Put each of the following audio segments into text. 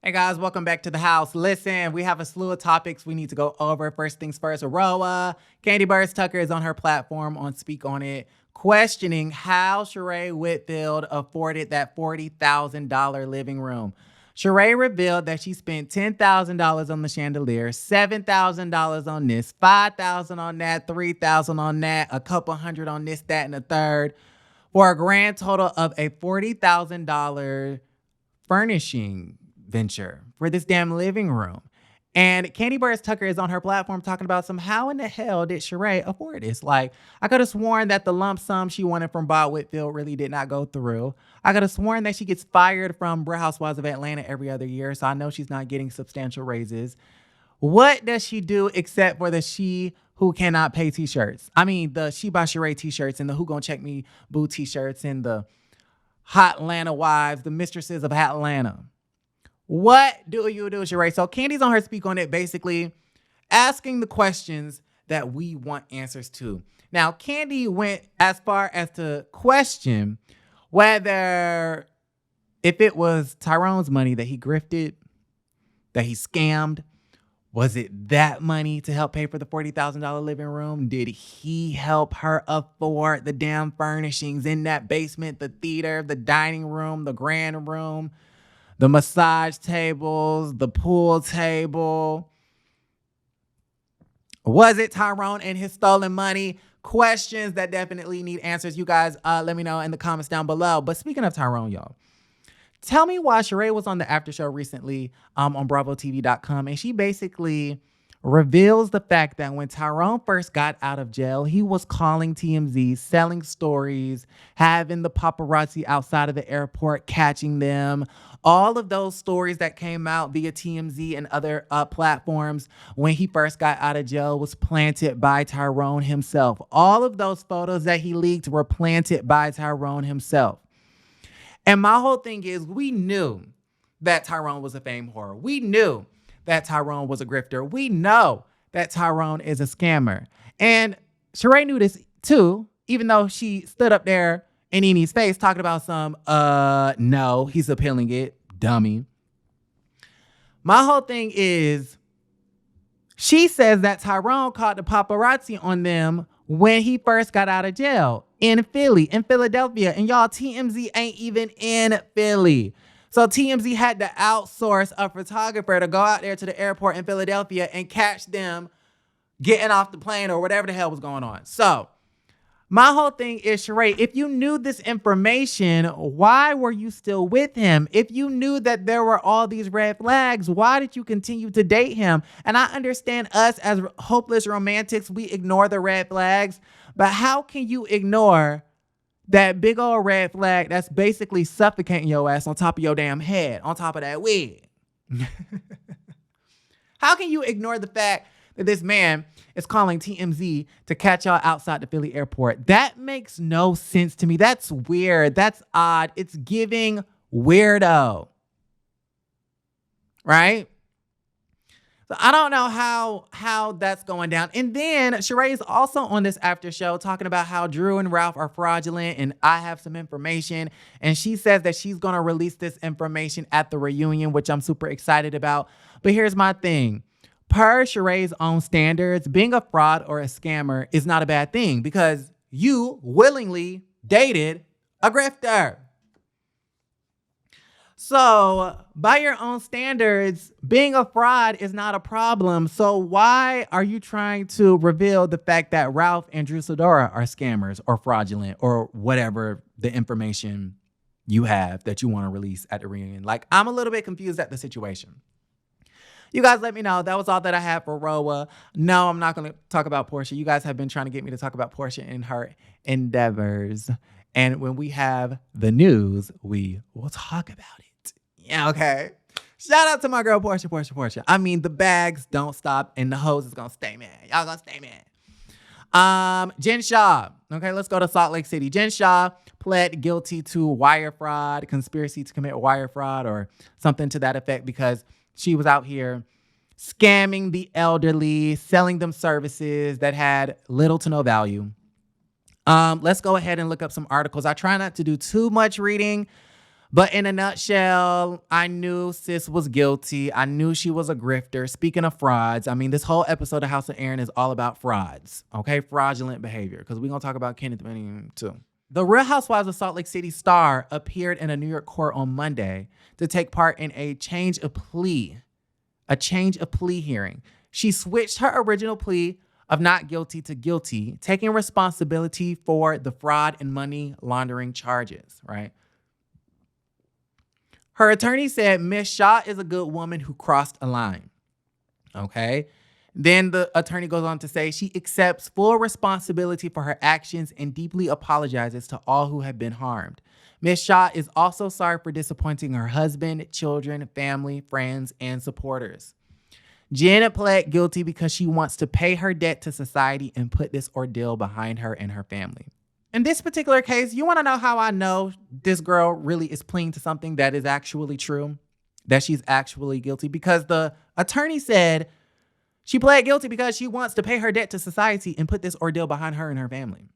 Hey guys, welcome back to the house. Listen, we have a slew of topics we need to go over. First things first, RHOA. Kandi Burruss Tucker is on her platform on Speak On It, questioning how Shereé Whitfield afforded that $40,000 living room. Shereé revealed that she spent $10,000 on the chandelier, $7,000 on this, $5,000 on that, $3,000 on that, a couple hundred on this, that, and the third, for a grand total of a $40,000 furnishing venture for this damn living room. And Kandi Burruss Tucker is on her platform talking about how in the hell did Shereé afford this? Like, I could have sworn that the lump sum she wanted from Bob Whitfield really did not go through. I could have sworn that she gets fired from Real Housewives of Atlanta every other year, so I know she's not getting substantial raises. What does she do except for the She Who Cannot Pay t-shirts? I mean, the She by Shereé t-shirts and the Who Gonna Check Me Boo t-shirts and the Hot Atlanta Wives, the Mistresses of Atlanta. What do you do, Shereé? So Kandi's on her Speak On It, basically asking the questions that we want answers to. Now, Kandi went as far as to question whether if it was Tyrone's money that he grifted, that he scammed, was it that money to help pay for the $40,000 living room? Did he help her afford the damn furnishings in that basement, the theater, the dining room, the grand room, the massage tables, the pool table? Was it Tyrone and his stolen money? Questions that definitely need answers. You guys, let me know in the comments down below. But speaking of Tyrone, y'all, tell me why Shereé was on the after show recently on BravoTV.com, and she basically reveals the fact that when Tyrone first got out of jail, he was calling TMZ, selling stories, having the paparazzi outside of the airport, catching them. All of those stories that came out via TMZ and other platforms when he first got out of jail was planted by Tyrone himself. All of those photos that he leaked were planted by Tyrone himself. And my whole thing is, we knew that Tyrone was a fame whore. We knew that Tyrone was a grifter. We know that Tyrone is a scammer. And Shereé knew this too, even though she stood up there in Nene's face talking about no, he's appealing it, dummy. My whole thing is, she says that Tyrone caught the paparazzi on them when he first got out of jail in Philly, in Philadelphia. And y'all, TMZ ain't even in Philly. So TMZ had to outsource a photographer to go out there to the airport in Philadelphia and catch them getting off the plane or whatever the hell was going on. So my whole thing is, Shereé, if you knew this information, why were you still with him? If you knew that there were all these red flags, why did you continue to date him? And I understand us as hopeless romantics, we ignore the red flags, but how can you ignore that big old red flag that's basically suffocating your ass on top of your damn head, on top of that wig? How can you ignore the fact that this man is calling TMZ to catch y'all outside the Philly airport? That makes no sense to me. That's weird. That's odd. It's giving weirdo. Right? So I don't know how that's going down. And then Shereé is also on this after show talking about how Drew and Ralph are fraudulent and I have some information. And she says that she's going to release this information at the reunion, which I'm super excited about. But here's my thing. Per Shereé's own standards, being a fraud or a scammer is not a bad thing because you willingly dated a grifter. So by your own standards, being a fraud is not a problem. So why are you trying to reveal the fact that Ralph and Drew Sidora are scammers or fraudulent or whatever the information you have that you want to release at the reunion? Like, I'm a little bit confused at the situation. You guys let me know. That was all that I had for RHOA. No, I'm not going to talk about Portia. You guys have been trying to get me to talk about Portia and her endeavors. And when we have the news, we will talk about it. Yeah, okay. Shout out to my girl, Portia. I mean, the bags don't stop and the hoes is going to stay mad. Y'all going to stay mad. Jen Shah. Okay, let's go to Salt Lake City. Jen Shah pled guilty to wire fraud, conspiracy to commit wire fraud or something to that effect because she was out here scamming the elderly, selling them services that had little to no value. Let's go ahead and look up some articles. I try not to do too much reading But in a nutshell, I knew sis was guilty. I knew she was a grifter. Speaking of frauds, I mean, this whole episode of House of Aaron is all about frauds, okay? Fraudulent behavior, because we're going to talk about Kenneth Benning too. The Real Housewives of Salt Lake City star appeared in a New York court on Monday to take part in a change of plea hearing. She switched her original plea of not guilty to guilty, taking responsibility for the fraud and money laundering charges, right? Her attorney said Miss Shah is a good woman who crossed a line. Okay. Then the attorney goes on to say she accepts full responsibility for her actions and deeply apologizes to all who have been harmed. Miss Shah is also sorry for disappointing her husband, children, family, friends, and supporters. Jen pled guilty because she wants to pay her debt to society and put this ordeal behind her and her family. In this particular case, you want to know how I know this girl really is pleading to something that is actually true, that she's actually guilty? Because the attorney said she pled guilty because she wants to pay her debt to society and put this ordeal behind her and her family.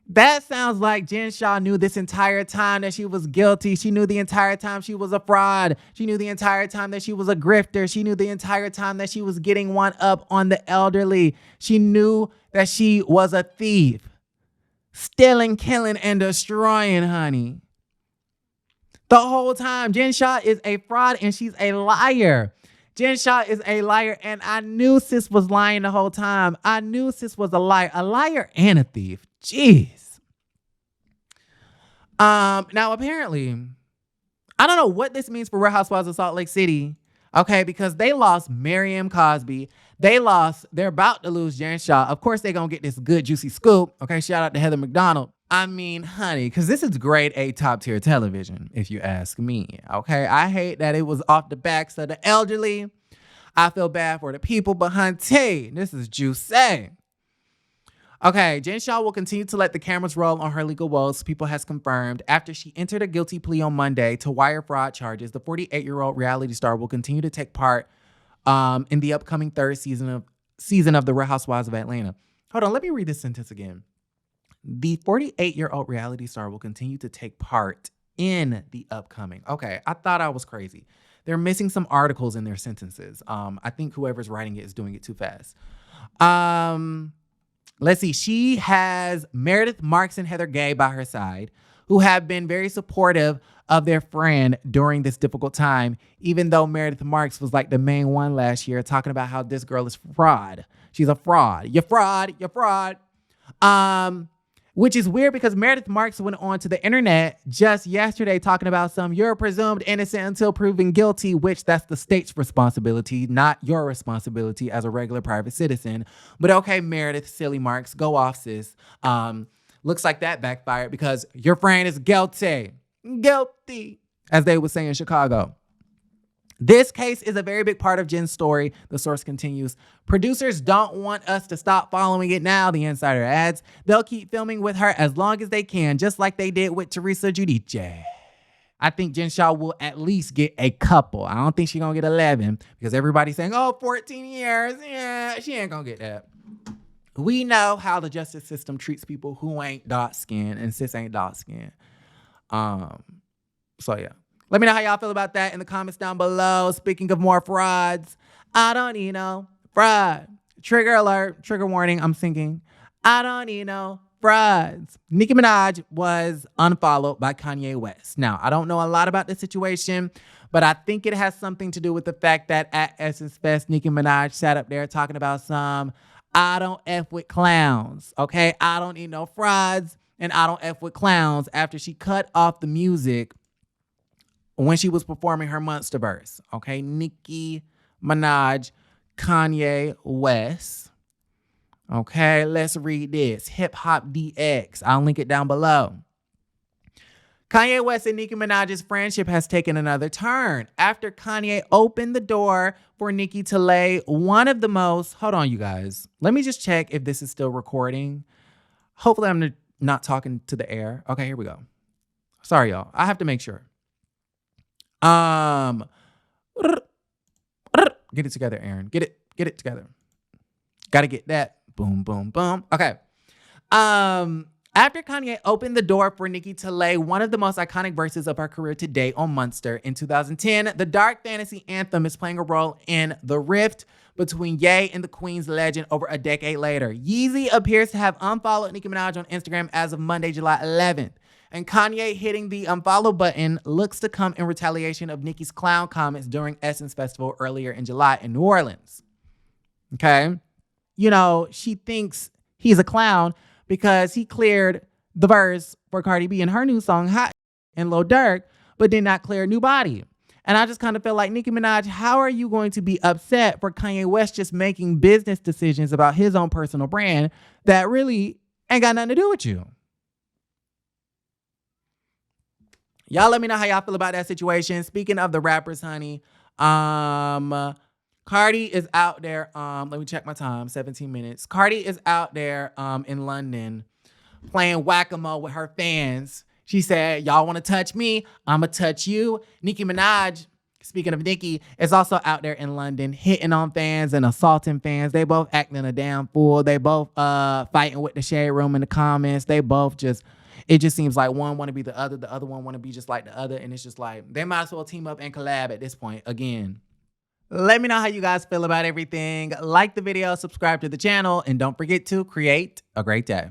That sounds like Jen Shah knew this entire time that she was guilty. She knew the entire time she was a fraud. She knew the entire time that she was a grifter. She knew the entire time that she was getting one up on the elderly. She knew that she was a thief. Stealing, killing, and destroying, honey. The whole time. Jen Shah is a fraud and she's a liar. Jen Shah is a liar, and I knew sis was lying the whole time. I knew sis was a liar and a thief. Jeez. Now apparently, I don't know what this means for Real Housewives of Salt Lake City. Okay, because they lost Miriam Cosby. They're about to lose Jen Shah. Of course, they're gonna get this good juicy scoop. Okay, shout out to Heather McDonald. I mean, honey, because this is grade A top tier television, if you ask me. Okay, I hate that it was off the backs of the elderly. I feel bad for the people, but hunty, this is juicy. Okay, Jen Shah will continue to let the cameras roll on her legal woes, People has confirmed. After she entered a guilty plea on Monday to wire fraud charges, the 48-year-old reality star will continue to take part in the upcoming third season of The Real Housewives of Atlanta. Hold on, let me read this sentence again. The 48-year-old reality star will continue to take part in the upcoming. Okay, I thought I was crazy. They're missing some articles in their sentences. I think whoever's writing it is doing it too fast. Let's see. She has Meredith Marks and Heather Gay by her side, who have been very supportive of their friend during this difficult time, even though Meredith Marks was like the main one last year talking about how this girl is fraud. She's a fraud. You're fraud. You're fraud. Which is weird because Meredith Marks went on to the internet just yesterday talking about you're presumed innocent until proven guilty, which that's the state's responsibility, not your responsibility as a regular private citizen. But okay, Meredith, silly Marks, go off, sis. Looks like that backfired because your friend is guilty. Guilty, as they would say in Chicago. This case is a very big part of Jen's story, the source continues. Producers don't want us to stop following it now, the insider adds. They'll keep filming with her as long as they can, just like they did with Teresa Giudice. I think Jen Shah will at least get a couple. I don't think she's going to get 11 because everybody's saying, 14 years. Yeah, she ain't going to get that. We know how the justice system treats people who ain't dark skinned, and sis ain't dark skinned. So yeah. Let me know how y'all feel about that in the comments down below. Speaking of more frauds, I don't need no fraud. Trigger alert, trigger warning, I'm thinking. I don't need no frauds. Nicki Minaj was unfollowed by Kanye West. Now, I don't know a lot about the situation, but I think it has something to do with the fact that at Essence Fest, Nicki Minaj sat up there talking about I don't F with clowns, okay? I don't need no frauds, and I don't F with clowns after she cut off the music when she was performing her Monsterverse, okay? Nicki Minaj, Kanye West. Okay, let's read this. Hip Hop DX. I'll link it down below. Kanye West and Nicki Minaj's friendship has taken another turn after Kanye opened the door for Nicki to lay one of the most... Hold on, you guys. Let me just check if this is still recording. Hopefully I'm not talking to the air. Okay, here we go. Sorry, y'all. I have to make sure. Get it together, Aaron. Get it together. Gotta get that. Boom, boom, boom. Okay. After Kanye opened the door for Nicki to lay one of the most iconic verses of her career to date on Monster in 2010, the dark fantasy anthem is playing a role in the rift between Ye and the Queen's legend over a decade later. Yeezy appears to have unfollowed Nicki Minaj on Instagram as of Monday, July 11th. And Kanye hitting the unfollow button looks to come in retaliation of Nicki's clown comments during Essence Festival earlier in July in New Orleans. Okay? You know, she thinks he's a clown because he cleared the verse for Cardi B in her new song, Hot and Lil Durk, but did not clear New Body. And I just kind of feel like, Nicki Minaj, how are you going to be upset for Kanye West just making business decisions about his own personal brand that really ain't got nothing to do with you? Y'all let me know how y'all feel about that situation. Speaking of the rappers, honey, Cardi is out there. Let me check my time, 17 minutes. Cardi is out there in London playing whack-a-mole with her fans. She said, y'all want to touch me? I'ma touch you. Nicki Minaj, speaking of Nicki, is also out there in London hitting on fans and assaulting fans. They both acting a damn fool. They both fighting with the shade room in the comments. They both just, it just seems like one want to be the other one want to be just like the other. And it's just like, they might as well team up and collab at this point again. Let me know how you guys feel about everything. Like the video, subscribe to the channel, and don't forget to create a great day.